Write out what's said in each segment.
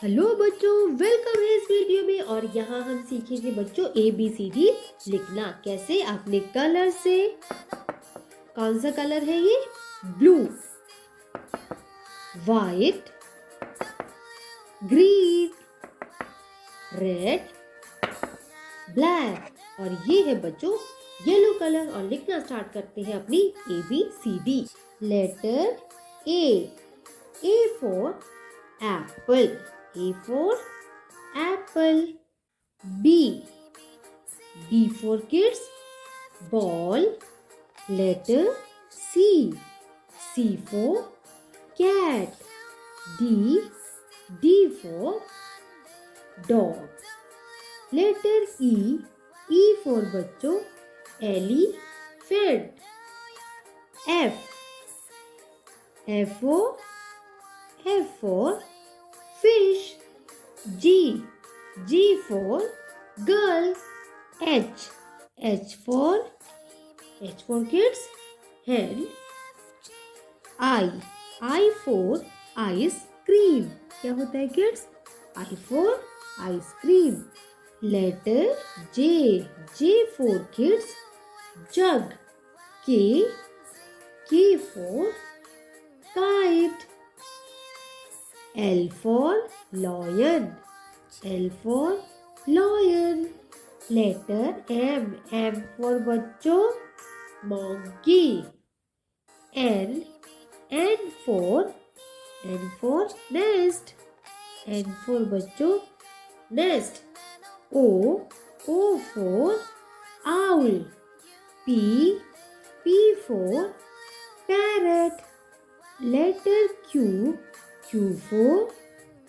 Hello बच्चों, welcome है इस वीडियो में। और यहाँ हम सीखेंगे बच्चों ABCD लिखना कैसे। आपने कलर से, कौन सा कलर है ये? Blue, white, green, red, black और ये है बच्चों येलो कलर। और लिखना स्टार्ट करते हैं अपनी ABCD। Letter A for apple, A for apple. B for kids, ball. Letter C for cat. D for dog. Letter E for बच्चों elephant. F for fish. G for girl. H for kids, hand. I for ice cream. क्या होता है kids? I for ice cream. Letter J for kids, jug. K for kite. L for lion. Letter M for बच्चों monkey. N for nest. N for बच्चों nest. O for owl. P for parrot. Letter Q for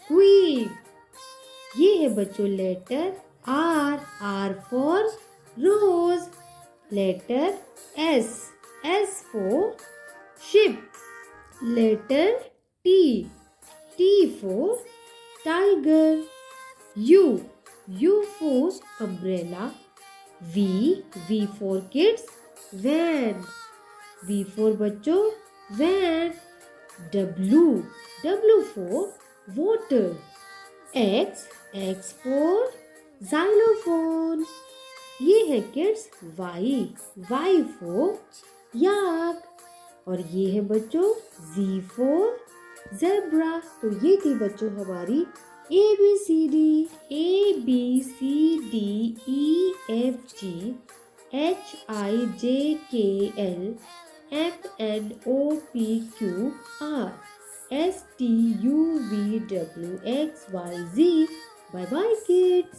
queen. ये है बच्चों letter R for rose. Letter S for ship. Letter T for tiger. U for umbrella. V for kids, van. V for बच्चों van. W for water. X for xylophone. ये है kids Y for yak. और ये है बच्चों Z for zebra. तो ये थी बच्चों हमारी ABCD HIJKLMNOPQRSTUVWXYZ. Bye bye kids.